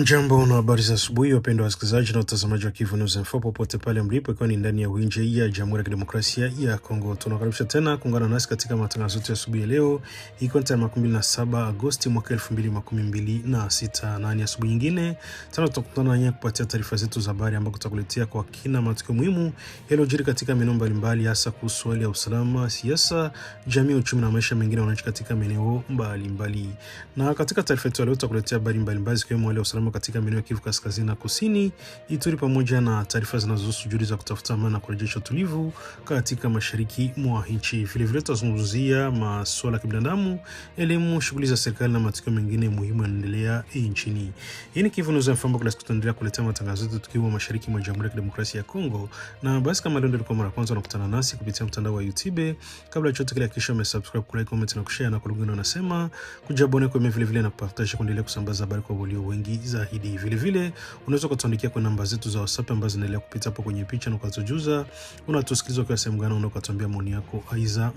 Jambo na habari za asubuhi wapendwa wasikilizaji na watazamaji wa Kivu News Info popote pale mlipo, ikiwa ni ndani ya winje ya Jamhuri ya Kidemokrasia ya Kongo. Tunakaribisha tena kuungana nasi katika matangazo yetu ya asubuhi ya leo, ikiwa ni tarehe 27 Agosti mwaka 2026 na ni asubuhi nyingine tena tutakutana nanyi kupatia taarifa zetu za habari ambako tutakuletea kwa kina matukio muhimu yaliyojiri katika maeneo mbalimbali, hasa kuhusu hali ya usalama, siasa, jamii, uchumi na maisha mengine wananchi katika maeneo mbalimbali. Na katika taarifa yetu leo tutakuletea habari mbalimbali zikiwemo hali ya usalama katika maeneo ya Kivu Kaskazini na Kusini, Ituri, pamoja na taarifa zinazohusu juhudi za kutafuta amani na kurejesha utulivu katika mashariki mwa nchi. Vile vile tutazungumzia masuala ya kibinadamu, elimu, shughuli za serikali na matukio mengine muhimu yanaendelea nchini. Hii ni Kivu News Info, kila siku tunaendelea kuletea matangazo yetu tukiwa mashariki mwa Jamhuri ya Kidemokrasia ya Kongo. Na basi kama leo ndio kwa mara kwanza unakutana nasi kupitia mtandao wa YouTube, kabla ya chote kile hakikisha umesubscribe, kulike, comment na kushare, na kulingana unasema kujabone kwa vile vile na kupartage kuendelea kusambaza habari kwa walio wengi zaidi. Vile vile unaweza kutuandikia kwa namba zetu za WhatsApp ambazo zinaendelea kupita hapo kwenye picha na ukatujuza unatusikiliza kwa sehemu gani, na ukatuambia maoni yako aiza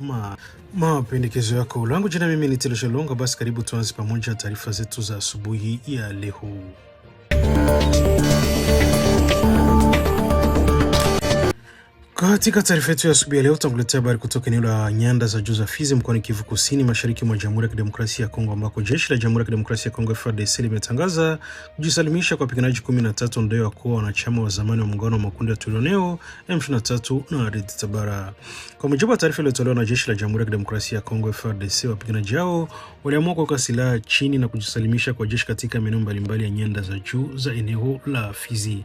mapendekezo yako. Langu jina mimi ni Tilesha Longa. Basi karibu tuanze pamoja taarifa zetu za asubuhi ya leo. Katika taarifa yetu ya asubuhi ya leo tutakuletea habari kutoka eneo la nyanda za juu za Fizi mkoani Kivu Kusini, mashariki mwa Jamhuri ya Kidemokrasia ya Kongo, ambako jeshi la Jamhuri ya Kidemokrasia ya Kongo FARDC limetangaza kujisalimisha kwa wapiganaji 13 ndio wakuwa wanachama wa zamani wa muungano wa makundi ya Twirwaneho, M23 na Red Tabara. Kwa mujibu wa taarifa iliyotolewa na jeshi la Jamhuri ya Kidemokrasia ya Kongo FARDC, wapiganaji hao waliamua kuweka silaha chini na kujisalimisha kwa jeshi katika maeneo mbalimbali ya nyanda za juu za eneo la Fizi.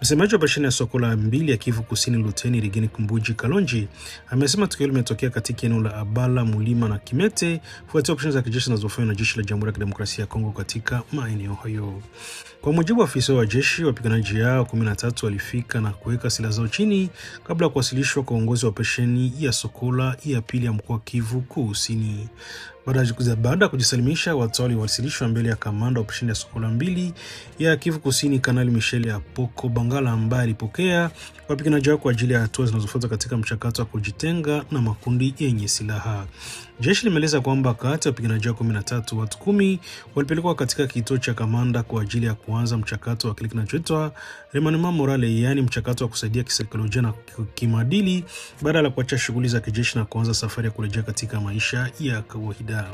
Msemaji wa operesheni ya Sokola 2 ya Kivu Kusini, Luteni Rigeni Kumbuji Kalonji, amesema tukio limetokea katika eneo la Abala, Mulima na Kimete kufuatia operesheni za kijeshi zinazofanywa na jeshi la Jamhuri ya Kidemokrasia ya Kongo katika maeneo hayo. Kwa mujibu wa afisa wa jeshi, wapiganaji hao 13 walifika na kuweka silaha zao chini kabla ya kuwasilishwa kwa uongozi wa operesheni ya Sokola ya pili ya mkoa Kivu Kusini. Baada ya kujisalimisha, watu waliwasilishwa mbele ya kamanda wa operesheni ya Sokola 2 ya Kivu Kusini, Kanali Michel ya Poko Bangala, ambaye alipokea wapiganaji hao kwa ajili ya hatua zinazofuata katika mchakato wa kujitenga na makundi yenye silaha. Jeshi limeeleza kwamba kati ya wapiganaji hao 13, watu 10 walipelekwa katika kituo cha kamanda kwa ajili ya kuanza mchakato wa kile kinachoitwa remaniement morale, yaani mchakato wa kusaidia kisaikolojia na kimaadili baada ya kuacha shughuli za kijeshi na kuanza safari ya kurejea katika maisha ya kawaida.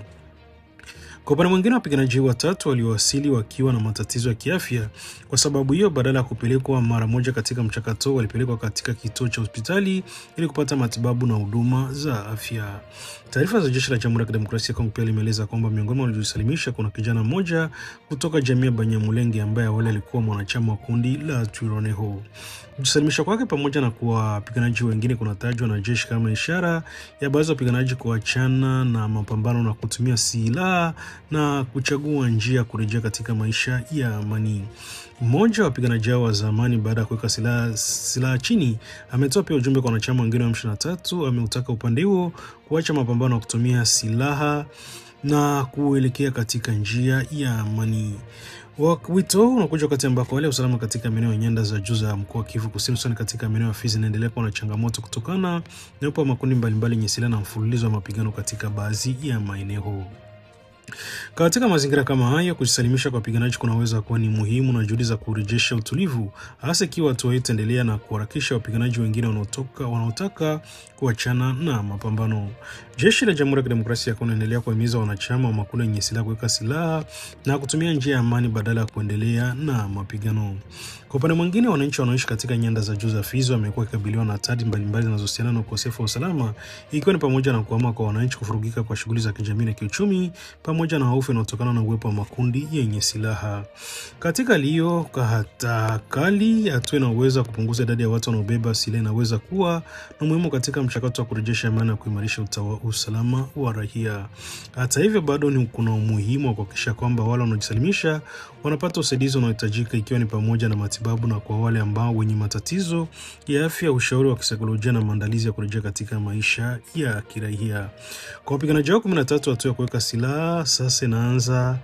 Kwa upande mwingine, wapiganaji watatu waliowasili wakiwa na matatizo ya kiafya. Kwa sababu hiyo, badala ya kupelekwa mara moja katika mchakato, walipelekwa katika kituo cha hospitali ili kupata matibabu na huduma za afya. Taarifa za jeshi la Jamhuri ya Kidemokrasia ya Kongo pia limeeleza kwamba miongoni mwa waliojisalimisha kuna kijana mmoja kutoka jamii ya Banyamulenge ambaye awali alikuwa mwanachama wa kundi la Twirwaneho. Kujisalimisha kwake pamoja na kwa wapiganaji wengine kunatajwa na jeshi kama ishara ya baadhi ya wapiganaji kuachana na mapambano na kutumia silaha na kuchagua njia kurejea katika maisha ya amani. Mmoja wa wapiganaji hao wa zamani, baada ya kuweka silaha chini, ametoa pia ujumbe kwa wanachama wengine wa M23. Ameutaka upande huo kuacha mapambano na kutumia silaha na kuelekea katika njia ya amani. Wito unakuja wakati ambako wale usalama katika maeneo ya nyanda za juu za mkoa Kivu Kusini, sana katika maeneo ya Fizi, inaendelea kuwa na changamoto kutokana na upo makundi mbalimbali yenye silaha na mfululizo wa mapigano katika baadhi ya maeneo. Katika mazingira kama hayo, kujisalimisha kwa wapiganaji kunaweza kuwa ni muhimu na juhudi za kurejesha utulivu, hasa ikiwa hatua hii itaendelea na kuharakisha wapiganaji wengine wanaotaka kuachana na mapambano. Jeshi la Jamhuri ya Kidemokrasia ya Kongo linaendelea kuhimiza wanachama wa makundi yenye silaha kuweka silaha na kutumia njia ya amani badala ya kuendelea na mapigano. Kwa upande mwingine, wananchi wanaoishi katika nyanda za juu za Fizi wamekuwa kukabiliwa na hatari mbalimbali zinazohusiana na ukosefu wa usalama, ikiwa ni pamoja na kuhama kwa wananchi, kufurugika kwa shughuli za kijamii na kiuchumi, pamoja na hofu inayotokana na uwepo wa makundi yenye silaha. Katika hali hiyo, kali hatua inaweza kupunguza idadi ya watu wanaobeba silaha inaweza kuwa na muhimu katika mchakato wa kurejesha amani na kuimarisha usalama wa raia. Hata hivyo, bado kuna umuhimu wa kuhakikisha kwamba wale wanaojisalimisha wanapata usaidizi unaohitajika, ikiwa ni pamoja na matibabu, na kwa wale ambao wenye matatizo ya afya, ushauri wa kisaikolojia na maandalizi ya kurejea katika maisha ya kiraia. Kwa wapiganaji hao 13, hatua ya kuweka silaha sasa inaanza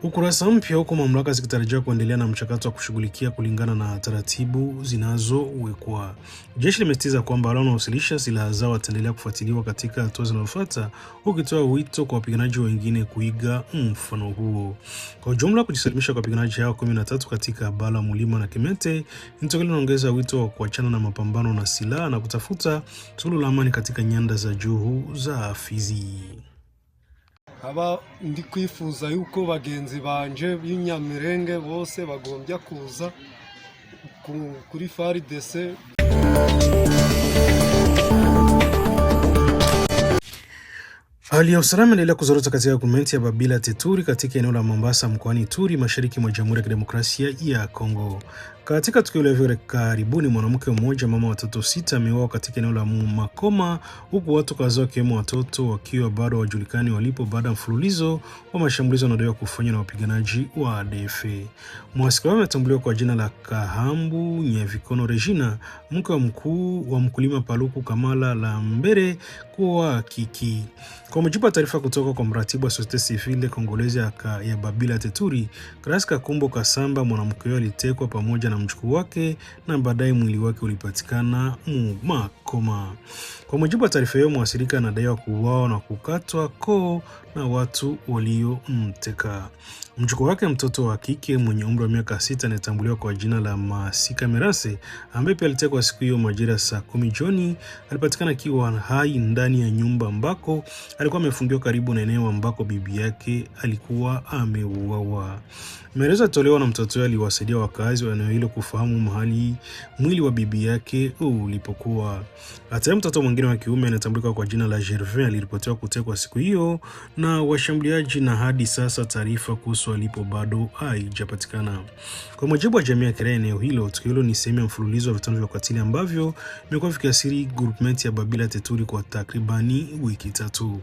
Ukurasa mpya huko mamlaka zikitarajiwa kuendelea na mchakato wa kushughulikia kulingana na taratibu zinazowekwa. Jeshi limesisitiza kwamba wale wanaowasilisha silaha zao wataendelea kufuatiliwa katika hatua zinazofuata, ukitoa wito kwa wapiganaji wengine kuiga mfano huo. Kwa ujumla, kujisalimisha kwa wapiganaji hao 13 katika Bala, Mulima na Kimete linaongeza wito wa kuachana na mapambano na silaha na kutafuta suluhu la amani katika nyanda za juu za Fizi. Aba ndi kwifuza yuko bagenzi banje b'Inyamirenge bose bagombya kuza kuri FARDC. Hali ya usalama inaendelea kuzorota katika gavumenti ya Babila Teturi katika eneo la Mombasa mkoani Ituri, mashariki mwa Jamhuri ya Kidemokrasia ya Kongo. Katika tukio la hivi karibuni, mwanamke mmoja mama watoto 6 ameuawa katika eneo la Makoma, huku watu kadhaa wakiwemo watoto wakiwa bado hawajulikani walipo baada ya mfululizo wa mashambulizi yanayodaiwa kufanywa na wapiganaji wa ADF. Mhusika wao ametambuliwa kwa jina la Kahambu Nyavikono Regina, mke wa mkuu wa mkulima Paluku Kamala la Mbere kwa Kiki. Kwa mujibu wa taarifa kutoka kwa mratibu wa Societe Civile Congolaise ya Babila Teturi, Grace Kakumbo Kasamba, mwanamke huyo alitekwa pamoja na mjukuu wake na baadaye mwili wake ulipatikana Makoma. Kwa mujibu wa taarifa hiyo, mwathirika anadaiwa kuuawa na kukatwa koo na watu waliomteka. Mjukuu wake, mtoto wa kike mwenye umri wa miaka 6, anatambuliwa kwa jina la Masika Merase, ambaye pia alitekwa siku hiyo majira saa 10 jioni, alipatikana akiwa hai ndani ya nyumba ambako alikuwa amefungiwa karibu na eneo ambako bibi yake alikuwa ameuawa. Maelezo yalitolewa na mtoto yule aliwasaidia wakazi wa eneo hilo kufahamu mahali mwili wa bibi yake ulipokuwa. Hata mtoto mwingine wa kiume anatambulika kwa jina la Gervais aliripotiwa kutekwa siku hiyo na washambuliaji, na hadi sasa taarifa kuhusu alipo bado haijapatikana. Kwa mujibu wa jamii ya kiraia eneo hilo, tukio hilo ni sehemu ya mfululizo wa vitendo vya ukatili ambavyo vimekuwa vikiathiri groupment ya Babila Teturi kwa takribani wiki 3.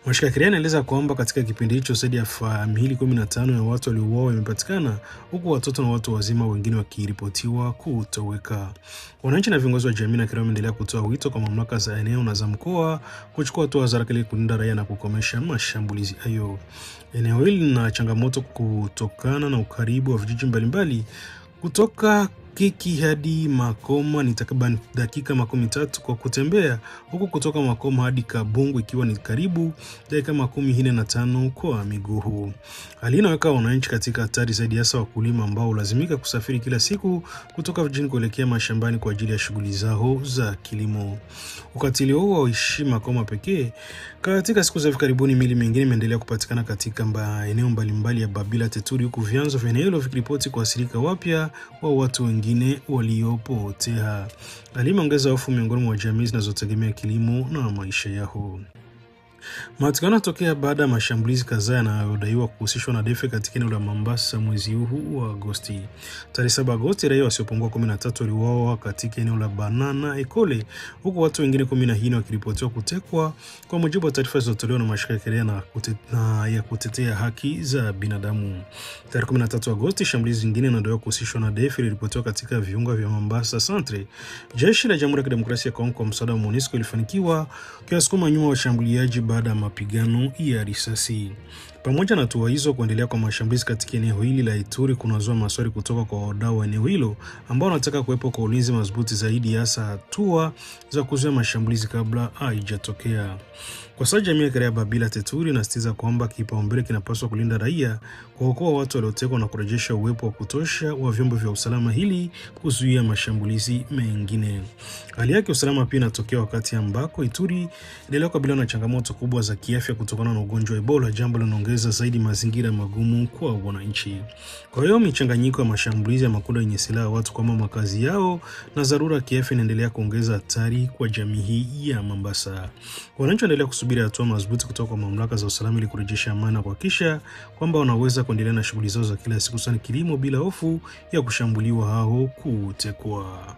Mashirika ya kiraia yanaeleza kwamba katika kipindi hicho zaidi ya familia 15 ya watu waliouawa wamepatikana, huku watoto na watu wazima wengine wakiripotiwa kutoweka. Wananchi na viongozi wa jamii na kiraia wameendelea kutoa wito kwa mamlaka za eneo na za mkoa kuchukua hatua za haraka ili kulinda raia na kukomesha mashambulizi hayo. Eneo hili lina changamoto kutokana na ukaribu wa vijiji mbalimbali. Kutoka Kiki hadi Makoma ni takriban dakika 13 kwa kutembea, huku kutoka Makoma hadi Kabungu ikiwa ni karibu dakika 45 kwa miguu. Hali inaweka wananchi katika hatari zaidi, hasa wakulima ambao lazimika kusafiri kila siku kutoka vijijini kuelekea mashambani kwa ajili ya shughuli zao za kilimo. Ukatili huo hauishi Makoma pekee. Katika siku za hivi karibuni mili mingine imeendelea kupatikana katika eneo mbalimbali ya Babila Teturi, huku vyanzo vya eneo hilo vikiripoti kuathirika wapya wa watu wengine waliopotea. Hali imeongeza hofu miongoni mwa jamii zinazotegemea kilimo na maisha yao. Matukio yanatokea baada ya mashambulizi kadhaa yanayodaiwa kuhusishwa na ADF katika eneo la Mombasa mwezi huu wa Agosti. Tarehe 7 Agosti, raia wasiopungua 13 waliuawa katika eneo la Banana Ekole, huku watu wengine 14 wakiripotiwa kutekwa, kwa mujibu wa taarifa zilizotolewa na mashirika ya kiraia ya kutetea haki za binadamu. Tarehe 13 Agosti, shambulizi zingine linadaiwa kuhusishwa na ADF liliripotiwa katika viunga vya Mombasa Centre. Jeshi la Jamhuri ya Kidemokrasia ya Kongo kwa msaada wa MONUSCO ilifanikiwa kuwasukuma nyuma washambuliaji baada ya mapigano ya risasi. Pamoja na hatua hizo, kuendelea kwa mashambulizi katika eneo hili la Ituri kunazua maswali kutoka kwa wadau wa eneo hilo ambao wanataka kuwepo kwa ulinzi madhubuti zaidi, hasa hatua za kuzuia mashambulizi kabla haijatokea. Kwa sasa jamii ya kiraia Babila Teturi inasisitiza kwamba kipaumbele kinapaswa kulinda raia, kuokoa watu waliotekwa na kurejesha uwepo wa kutosha wa vyombo vya usalama ili kuzuia mashambulizi mengine. Hali yake usalama pia inatokea wakati ambako Ituri inaendelea kukabiliana na changamoto kubwa za kiafya kutokana na ugonjwa wa Ebola, jambo linaloongeza zaidi mazingira magumu kwa wananchi. Kwa hiyo michanganyiko ya mashambulizi ya makundi yenye silaha, watu kwa makazi yao na dharura ya kiafya inaendelea kuongeza hatari kwa jamii hii ya Mombasa. Wananchi wanaendelea kusubiri hatua madhubuti kutoka kwa mamlaka za usalama ili kurejesha amani na kuhakikisha kwamba wanaweza kuendelea na shughuli zao za kila siku, sana kilimo, bila hofu ya kushambuliwa au kutekwa.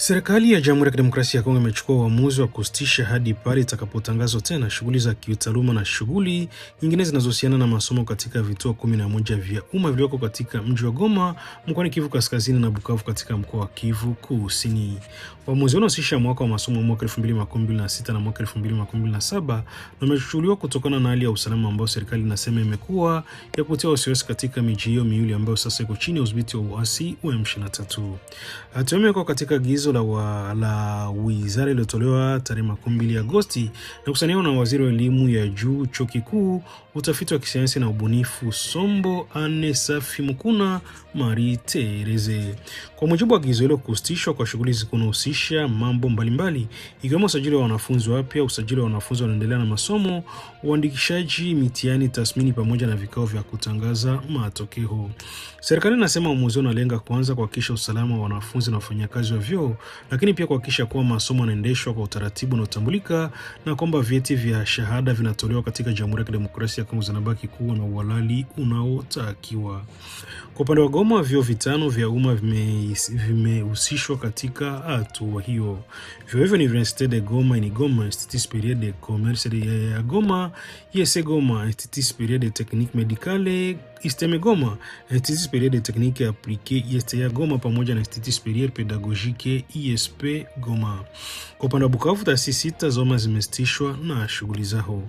Serikali ya Jamhuri ya Kidemokrasia ya Kongo imechukua uamuzi wa kusitisha hadi pale itakapotangazwa tena shughuli za kitaaluma na shughuli nyingine zinazohusiana na masomo katika vituo 11 vya umma vilivyoko katika mji wa Goma mkoani Kivu Kaskazini na Bukavu katika mkoa wa Kivu Kusini. Uamuzi unahusisha mwaka wa masomo mwaka 2026 na mwaka 2027 na umechukuliwa kutokana na hali ya usalama ambayo serikali inasema imekuwa ya kutia wasiwasi katika miji hiyo miwili ambayo sasa iko chini ya udhibiti wa uasi wa M23. Hatua imekuwa katika agizo la wizara iliyotolewa tarehe 12 Agosti na kusaniwa na waziri wa elimu ya juu, chuo kikuu, utafiti wa kisayansi na ubunifu Sombo Anne Safi Mukuna Marie Therese. Kwa mujibu wa agizo hilo, kusitishwa kwa shughuli zinazohusisha mambo mbalimbali ikiwemo usajili wa wanafunzi wapya, usajili wa wanafunzi wanaendelea na masomo, uandikishaji, mitihani, tathmini pamoja na vikao vya kutangaza matokeo. Serikali inasema uamuzi unalenga kwanza kuhakikisha usalama wa wanafunzi na wafanyakazi wa vyuo, lakini pia kuhakikisha kuwa masomo yanaendeshwa kwa utaratibu unaotambulika na kwamba vyeti vya shahada vinatolewa katika Jamhuri ya Kidemokrasia ya Kongo zinabaki kuwa na uhalali unaotakiwa. Kwa upande wa Goma, vyuo vitano vya umma vimehusishwa katika hatua hiyo. Vyuo hivyo ni Université de Goma, Goma, Institut Supérieur de Commerce de Goma, IEC Goma, Institut Supérieur de Technique Médicale, ISTEME Goma, Institut Supérieur de Technique Appliquée ISTA Goma pamoja na Institut Supérieur Pédagogique ISP Goma. Kwa upande wa Bukavu, taasisi sita za umma zimesitishwa na shughuli zao.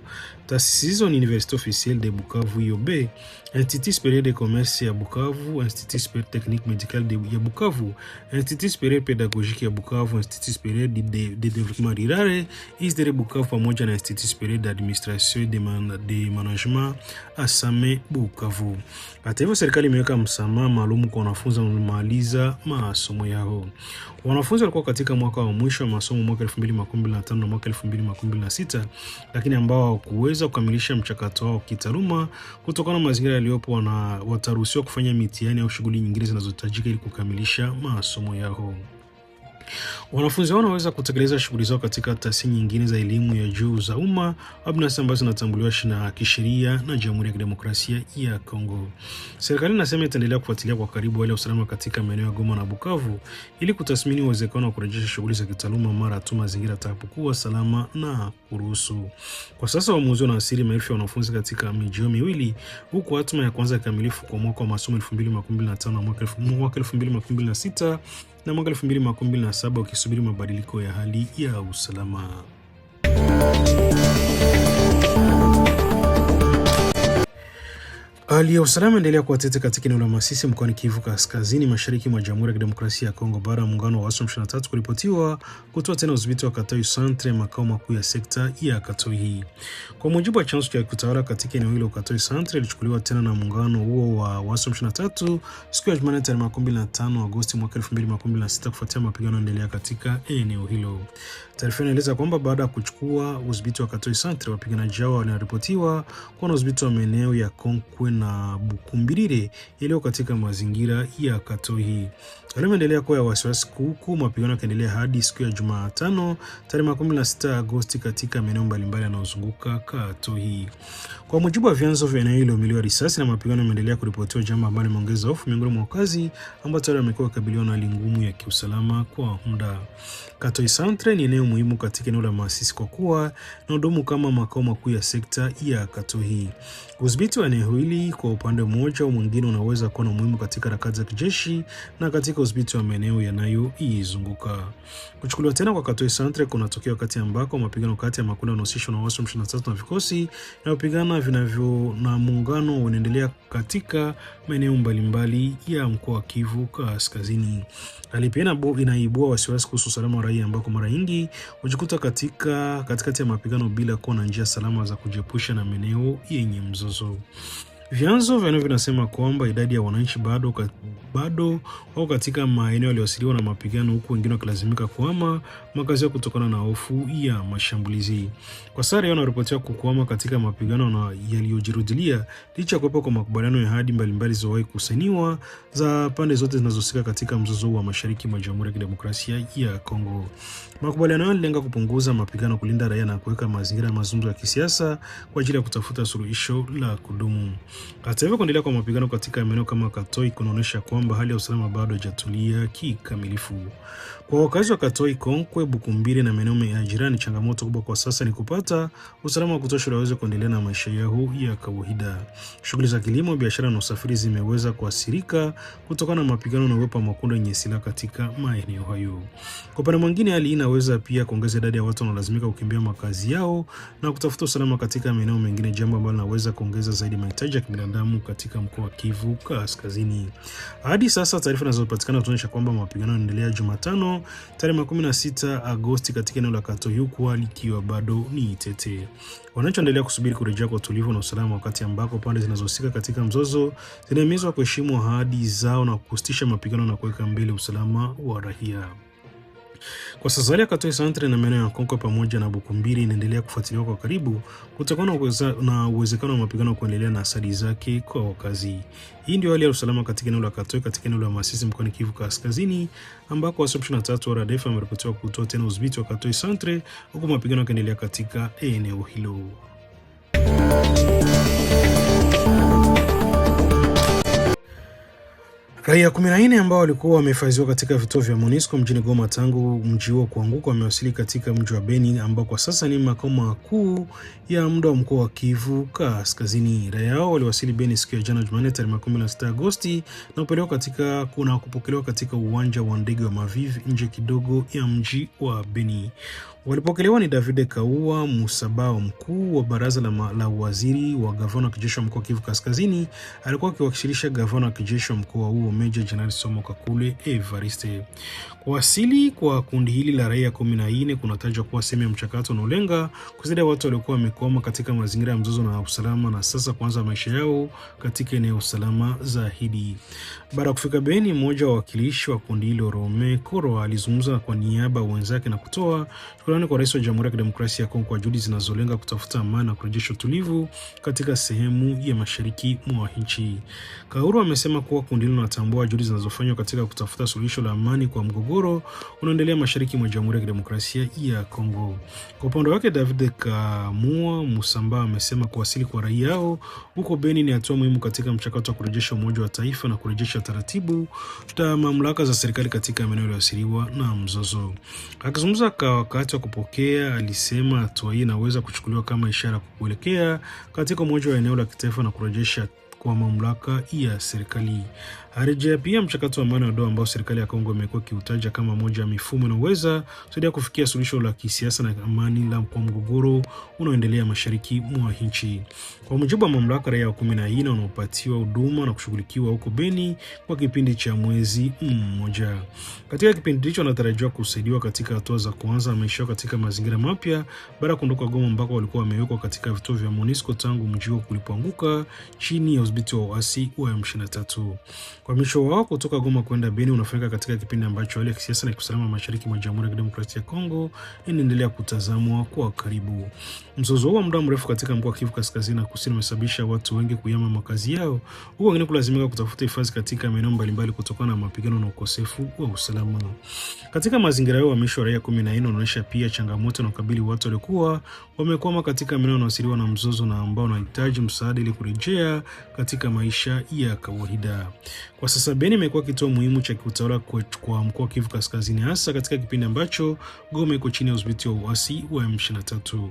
Taasisi hizo ni Université Officielle de Bukavu IOB, Institut Supérieur de Commerce ya Bukavu, Institut Supérieur Technique Médicale ya Bukavu, Institut Supérieur Pédagogique ya Bukavu, Institut Supérieur de Développement Rural ISDR Bukavu pamoja na Institut Supérieur d'Administration de Management ASAME Bukavu. Hata hivyo, serikali imeweka msamaha maalum kwa wanafunzi wanaomaliza masomo yao. Wanafunzi walikuwa katika mwaka wa mwisho wa masomo mwaka 2025 na mwaka 2026, lakini ambao hawakuweza kukamilisha mchakato wao kitaaluma kutokana na mazingira yaliyopo, na wataruhusiwa kufanya mitihani au shughuli nyingine zinazohitajika ili kukamilisha masomo yao. Wanafunzi hao wanaweza kutekeleza shughuli zao katika taasisi nyingine za elimu ya juu za umma ambazo zinatambuliwa na kisheria na Jamhuri ya Kidemokrasia ya Kongo. Serikali inasema itaendelea kufuatilia kwa karibu hali ya usalama katika maeneo ya Goma na Bukavu ili kutathmini uwezekano wa kurejesha shughuli za kitaaluma mara tu mazingira yatakapokuwa salama na kuruhusu. Kwa sasa uamuzi unaathiri maelfu ya wanafunzi katika miji miwili, huku hatima ya kwanza kamilifu kwa mwaka wa masomo 2025 na mwaka 2026 na mwaka 2027 ukisubiri mabadiliko ya hali ya usalama. Hali ya usalama endelea kuwa tete katika eneo la Masisi mkoani Kivu Kaskazini mashariki mwa Jamhuri ya Kidemokrasia ya Kongo baada ya muungano wa waasi wa M23 kuripotiwa kutoa tena udhibiti wa Katoi Centre, makao makuu ya sekta ya Katoi. Kwa mujibu wa chanzo cha kutawala katika eneo hilo, Katoi Centre ilichukuliwa tena na muungano huo wa waasi wa M23 siku ya Jumanne tarehe 25 Agosti mwaka 2026 kufuatia mapigano yanayoendelea katika eneo hilo. Taarifa inaeleza kwamba baada ya kuchukua udhibiti wa Katoi Centre, wapiganaji hao wanaripotiwa kuwa na udhibiti wa maeneo ya Konkwe na Bukumbirire yaliyo katika mazingira ya Katoi. Hali imeendelea kuwa ya wasiwasi huku mapigano yakiendelea hadi siku ya Jumatano tarehe 16 Agosti katika maeneo mbalimbali yanayozunguka Katoi. Kwa mujibu wa vyanzo vya eneo hilo, milio ya risasi na mapigano yameendelea kuripotiwa, jambo ambalo limeongeza hofu miongoni mwa wakazi ambao tayari wamekuwa wakabiliwa na hali ngumu ya kiusalama kwa muda. Katoi Centre ni eneo muhimu katika eneo la Masisi kwa kuwa na hudumu kama makao makuu ya sekta ya Katoi. Udhibiti wa eneo hili kwa upande mmoja au mwingine unaweza kuwa na umuhimu katika harakati za kijeshi na katika udhibiti wa maeneo yanayoizunguka. Kuchukuliwa tena kwa Katoi Centre kunatokea wakati ambako mapigano kati ya makundi yanahusishwa na waasi wa M23 na vikosi vinapigana vinavyo na muungano unaendelea katika maeneo mbalimbali ya mkoa wa Kivu Kaskazini. Hali pia inaibua wasiwasi kuhusu usalama wa raia ambako mara nyingi hujikuta katikati ya mapigano bila kuwa na njia salama za kujiepusha na maeneo yenye mzozo. Vyanzo vya eneo vinasema kwamba idadi ya wananchi bado wako katika maeneo yaliyoathiriwa na mapigano, huku wengine wakilazimika kuhama makazi yao kutokana na hofu ya mashambulizi. Kwa sasa raia wanaripotiwa kukwama katika mapigano na yaliyojirudilia licha ya kuwepo kwa makubaliano ya ahadi mbalimbali zilizowahi kusainiwa za pande zote zinazohusika katika mzozo wa mashariki mwa Jamhuri ya Kidemokrasia ya Kongo. Makubaliano hayo yanalenga kupunguza mapigano, kulinda raia na kuweka mazingira ya mazungumzo ya kisiasa kwa ajili ya kutafuta suluhisho la kudumu. Hata hivyo, kuendelea kwa mapigano katika maeneo kama Katoi kunaonyesha kwamba hali ya usalama bado haijatulia kikamilifu. Kwa wakazi wa Katoi, Konkwe, Bukumbire na maeneo ya jirani, changamoto kubwa kwa sasa ni kupata usalama wa kutosha ili waweze kuendelea na maisha yao ya kawaida. Shughuli za kilimo, biashara na usafiri zimeweza kuathirika kutokana na mapigano na uwepo wa makundi yenye silaha katika maeneo hayo. Kwa upande mwingine, hali inaweza pia kuongeza idadi ya watu wanaolazimika kukimbia makazi yao na kutafuta usalama katika maeneo mengine, jambo ambalo linaweza kuongeza zaidi mahitaji ya kibinadamu katika mkoa wa Kivu Kaskazini. Hadi sasa taarifa zinazopatikana zinaonyesha kwamba mapigano yanaendelea Jumatano tarehe 16 Agosti katika eneo la Katoi, huku hali ikiwa bado ni tete. Wananchi wanaendelea kusubiri kurejea kwa utulivu na usalama, wakati ambako pande zinazohusika katika mzozo zinahimizwa kuheshimu ahadi zao na kusitisha mapigano na kuweka mbele usalama wa raia. Kwa sasa hali ya Katoi Centre na maeneo ya Konkwe pamoja na Bukumbiri inaendelea kufuatiliwa kwa karibu kutokana na uwezekano wa mapigano kuendelea na athari zake kwa wakazi. Hii ndio hali ya usalama katika eneo la Katoi katika eneo la Masisi mkoani Kivu Kaskazini, ambako waasi 23 wa RADF wameripotiwa kutoa tena udhibiti wa Katoi Centre, huku mapigano yakiendelea katika eneo hilo. Raia 14 ambao walikuwa wamehifadhiwa katika vituo vya MONUSCO mjini Goma tangu mji huo kuanguka wamewasili katika mji wa Beni, ambao kwa sasa ni makao makuu ya muda wa mkoa wa Kivu Kaskazini. Raia hao waliwasili Beni siku ya jana Jumanne tarehe 16 Agosti na kupokelewa katika uwanja wa ndege wa Maviv nje kidogo ya mji wa Beni. Walipokelewa ni David Kaua Musabao, mkuu wa baraza la waziri wa gavana wa kijeshi wa mkoa wa Kivu Kaskazini. Alikuwa akiwakilisha gavana wa kijeshi wa mkoa huo Meja Jenerali Somo Kakule Evariste. Kuwasili kwa kundi hili la raia 14 kunatajwa kuwa sehemu ya mchakato unaolenga kusaidia watu waliokuwa wamekwama katika mazingira ya mzozo na usalama na sasa kuanza maisha yao katika eneo salama zaidi. Baada ya kufika Beni, mmoja wa wakilishi wa kundi hilo Rome Koro alizungumza kwa niaba wenzake na kutoa shukrani kwa Rais wa Jamhuri ya Kidemokrasia ya Kongo kwa juhudi zinazolenga kutafuta amani na kurejesha utulivu katika sehemu ya mashariki mwa nchi. Kauru amesema kuwa kundi hilo linatambua juhudi zinazofanywa katika kutafuta suluhisho la amani kwa mgogoro unaendelea mashariki mwa Jamhuri ya Kidemokrasia ya Kongo. Kwa upande wake, David Kamua Musamba amesema kuwasili kwa raia hao huko Beni ni hatua muhimu katika mchakato wa kurejesha umoja wa taifa na kurejesha taratibu za mamlaka za serikali katika maeneo yaliyoathiriwa na mzozo. Akizungumza wakati wa kupokea, alisema hatua hii inaweza kuchukuliwa kama ishara kuelekea katika umoja wa eneo la kitaifa na kurejesha kwa mamlaka ya serikali. Harejea pia mchakato wa amani wa Doha ambao serikali ya Kongo imekuwa kiutaja kama moja ya mifumo inaweza kusaidia kufikia suluhisho la kisiasa na amani la kwa mgogoro unaoendelea mashariki mwa nchi. Kwa mujibu wa mamlaka, raia 14 wanaopatiwa huduma na kushughulikiwa huko Beni kwa kipindi cha mwezi mmoja. Katika kipindi hicho wanatarajiwa kusaidiwa katika hatua za kuanza maisha katika mazingira mapya baada ya kuondoka Goma ambako walikuwa wamewekwa katika vituo vya MONUSCO tangu mji huo kulipoanguka chini ya udhibiti wa waasi wa M23. Kwa mwisho wao kutoka Goma kwenda Beni unafanyika katika kipindi ambacho hali ya kisiasa na kiusalama mashariki mwa Jamhuri ya Kidemokrasia ya Kongo inaendelea kutazamwa kwa karibu. Mzozo wa muda mrefu katika mkoa wa Kivu Kaskazini na Kusini umesababisha watu wengi kuyama makazi yao, huku wengine kulazimika kutafuta hifadhi katika maeneo mbalimbali kutokana na mapigano na ukosefu wa usalama. Katika mazingira hayo, uhamisho wa raia 14 unaonyesha pia changamoto na ukabili watu waliokuwa wamekwama katika maeneo yanayoathiriwa na mzozo na ambao wanahitaji msaada ili kurejea katika maisha ya kawaida. Kwa sasa Beni imekuwa kituo muhimu cha kiutawala kwa mkoa wa Kivu Kaskazini, hasa katika kipindi ambacho Goma iko chini ya udhibiti wa uasi wa M23.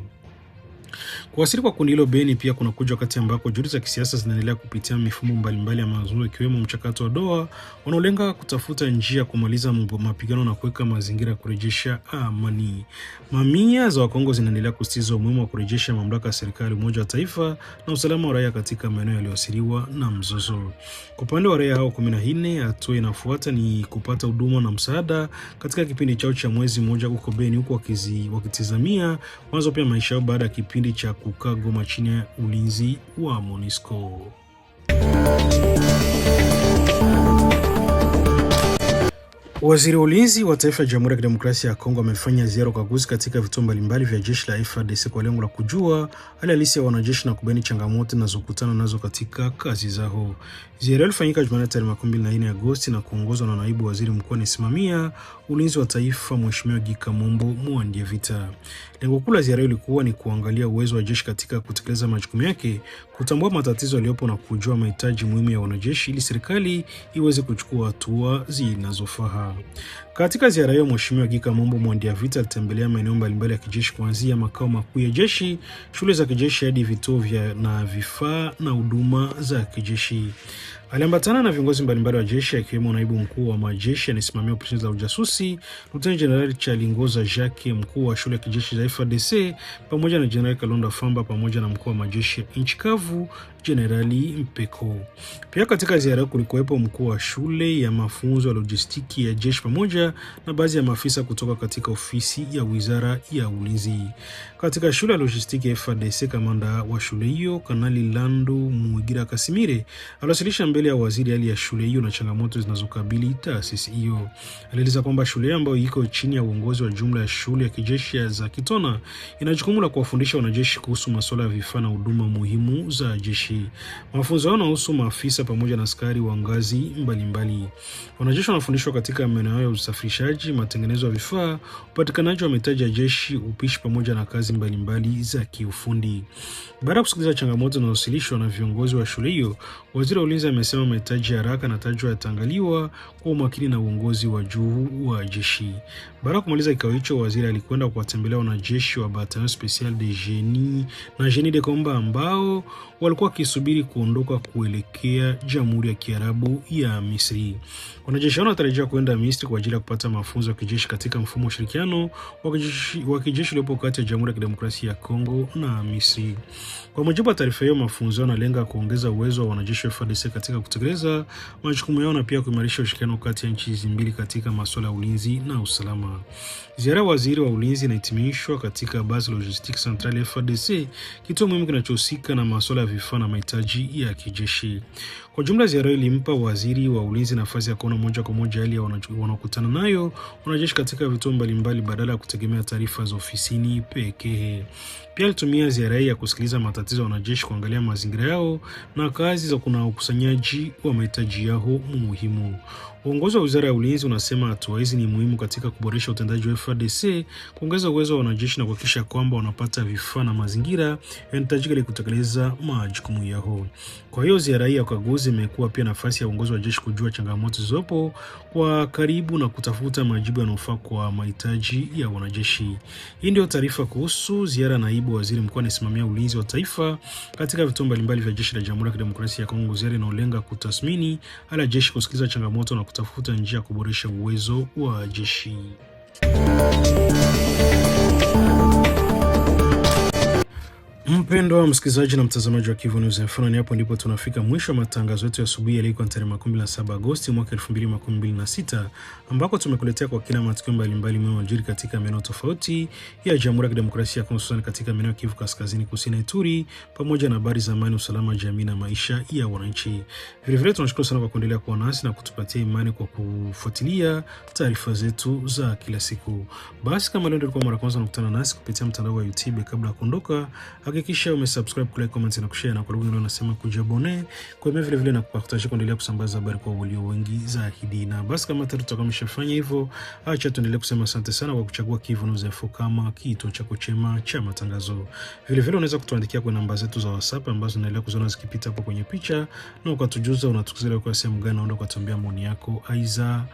Kuwasili kwa kundi hilo Beni pia kuna kuja wakati ambako juhudi za kisiasa zinaendelea kupitia mifumo mbalimbali ya mazungumzo, ikiwemo mchakato wa Doha unaolenga kutafuta njia kumaliza mapigano na kuweka mazingira ya kurejesha amani. Mamia za Wakongo zinaendelea kusisitiza umuhimu wa kurejesha mamlaka ya serikali, umoja wa taifa na usalama wa raia katika maeneo yaliyoathiriwa na mzozo. Kwa upande wa raia hao 14, hatua inafuata ni kupata huduma na msaada katika kipindi chao cha mwezi mmoja huko Beni, huko wakitizamia mwanzo pia maisha yao baada ya kipindi cha kukaa Goma chini ya ulinzi wa MONUSCO. Waziri wa Ulinzi wa Taifa ya Jamhuri ya Kidemokrasia ya Kongo amefanya ziara ukaguzi katika vituo mbalimbali vya jeshi la FARDC kwa lengo la kujua hali halisi ya wanajeshi na kubaini changamoto zinazokutana nazo katika kazi zao. Ziara ilifanyika Jumanne tarehe 24 Agosti na kuongozwa na naibu waziri mkuu anayesimamia ulinzi wa taifa Mheshimiwa Guy Kamombo Mwandievita. Lengo kuu la ziara ilikuwa ni kuangalia uwezo wa jeshi katika kutekeleza majukumu yake, kutambua matatizo yaliyopo na kujua mahitaji muhimu ya wanajeshi ili serikali iweze kuchukua hatua zinazofaa. Katika ziara hiyo, Mheshimiwa Guy Kamombo Mwandievita alitembelea maeneo mbalimbali ya kijeshi kuanzia makao makuu ya jeshi, shule za kijeshi hadi vituo na vifaa na huduma za kijeshi. Aliambatana na viongozi mbalimbali wa jeshi akiwemo naibu mkuu wa majeshi anayesimamia operesheni za ujasusi Luteni Jenerali Chalingoza Jacques, mkuu wa shule ya kijeshi za FARDC, pamoja na Jenerali Kalonda Famba pamoja na mkuu wa majeshi ya nchi kavu Jenerali Mpeko. Pia katika ziara kulikuwepo mkuu wa shule ya mafunzo ya lojistiki ya jeshi pamoja na baadhi ya maafisa kutoka katika ofisi ya Wizara ya Ulinzi. Katika shule ya lojistiki ya FARDC, kamanda wa shule hiyo Kanali Lando Muigira Kasimire aliwasilisha mbele ya waziri hali ya shule hiyo na changamoto zinazokabili taasisi hiyo. Alieleza kwamba shule ambayo iko chini ya uongozi wa jumla ya shule ya kijeshi za Kitona ina jukumu la kuwafundisha wanajeshi kuhusu masuala ya vifaa na huduma muhimu za jeshi. Mafunzo yao yanahusu maafisa pamoja na askari wa ngazi mbalimbali. Wanajeshi wanafundishwa katika maeneo ya usafirishaji, matengenezo ya vifaa, upatikanaji wa mahitaji ya jeshi, upishi pamoja na kazi mbalimbali za kiufundi. Baada ya kusikiliza changamoto zinazowasilishwa na viongozi wa shule hiyo, waziri wa ulinzi amesema mahitaji ya haraka na tajwa yataangaliwa kwa umakini na uongozi wa juu wa jeshi. Baada ya kumaliza kikao hicho, waziri alikwenda kuwatembelea wanajeshi wa Bataillon Special de Génie na Génie de Combat ambao walikuwa wakisubiri kuondoka kuelekea Jamhuri ya Kiarabu ya Misri. Wanajeshi wanatarajia kwenda Misri kwa ajili ya kupata mafunzo ya kijeshi katika mfumo wa ushirikiano wa kijeshi uliopo kati ya Jamhuri ya Kidemokrasia ya Kongo na Misri. Kwa mujibu wa taarifa hiyo, mafunzo yanalenga kuongeza uwezo wa wanajeshi wa FARDC katika kutekeleza majukumu yao na pia kuimarisha ushirikiano kati ya nchi hizi mbili katika masuala ya ulinzi na usalama. Ziara ya waziri wa ulinzi inahitimishwa katika base logistique centrale ya FARDC, kituo muhimu kinachohusika na masuala ya vifaa na mahitaji ya kijeshi. Kwa jumla, ziara ilimpa waziri wa ulinzi nafasi ya kuona moja kwa moja hali ya wanaokutana nayo wanajeshi katika vituo mbalimbali badala ya kutegemea taarifa za ofisini pekee. Pia alitumia ziara hii ya kusikiliza matatizo ya wanajeshi, kuangalia mazingira yao na kazi za ukusanyaji wa mahitaji yao muhimu. Uongozi wa Wizara ya Ulinzi unasema hatua hizi ni muhimu katika kuboresha utendaji wa FARDC, kuongeza uwezo wa wanajeshi na kuhakikisha kwamba wanapata vifaa na mazingira yanayohitajika ili kutekeleza majukumu yao. Kwa hiyo ziara hii ya ukaguzi imekuwa pia nafasi ya uongozi wa jeshi kujua changamoto zilizopo kwa karibu na kutafuta majibu yanayofaa kwa mahitaji ya wanajeshi. Hii ndio taarifa kuhusu ziara naibu waziri mkuu anayesimamia ulinzi wa taifa katika vituo mbalimbali vya jeshi la Jamhuri ya Kidemokrasia ya Kongo, ziara inayolenga kutathmini hali ya jeshi, kusikiliza changamoto na kutafuta njia ya kuboresha uwezo wa jeshi. Mpendwa msikilizaji na mtazamaji wa Kivu News FM, ni hapo ndipo tunafika mwisho wa matangazo yetu ya asubuhi ya leo tarehe 17 Agosti mwaka 2026, ambako tumekuletea kwa kina matukio mbalimbali yanayojiri katika maeneo tofauti ya Jamhuri ya Kidemokrasia ya Kongo, hususan katika maeneo ya Kivu Kaskazini, Kusini, Ituri, pamoja na habari za amani, usalama, jamii na maisha ya wananchi. Vilevile tunashukuru sana kwa kuendelea kuwa nasi na kutupatia imani kwa kufuatilia taarifa zetu za kila siku. Basi kama leo ndio kwa mara kwanza unakutana nasi kupitia mtandao wa YouTube, kabla ya kuondoka hakikisha umesubscribe, kulike, comment na kushare, na kwa lugha unasema kujabone, kwa vile vile na kupartaje kuendelea kusambaza habari kwa walio wengi zaidi. Na basi kama tutakamilisha hivyo, acha tuendelee kusema asante sana kwa kuchagua Kivu News FM kama kituo chako chema cha matangazo. Vile vile unaweza kutuandikia kwa namba zetu za WhatsApp ambazo unaendelea kuziona zikipita hapo kwenye picha, na ukatujuza unatukuzelea kwa sehemu gani, naomba kutuambia maoni yako aiza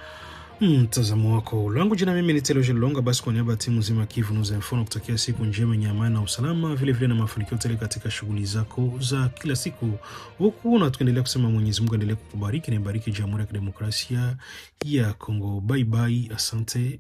mtazamo wako. Langu jina mimi ni Teloje Longa. Basi kwa niaba ya timu nzima Kivu News FM kutakia siku njema yenye amani na usalama, vile vile na mafanikio tele katika shughuli zako za kila siku. Huku na tuendelea kusema Mwenyezi Mungu endelee kukubariki na bariki Jamhuri ya Kidemokrasia ya Kongo. Bye bye, asante.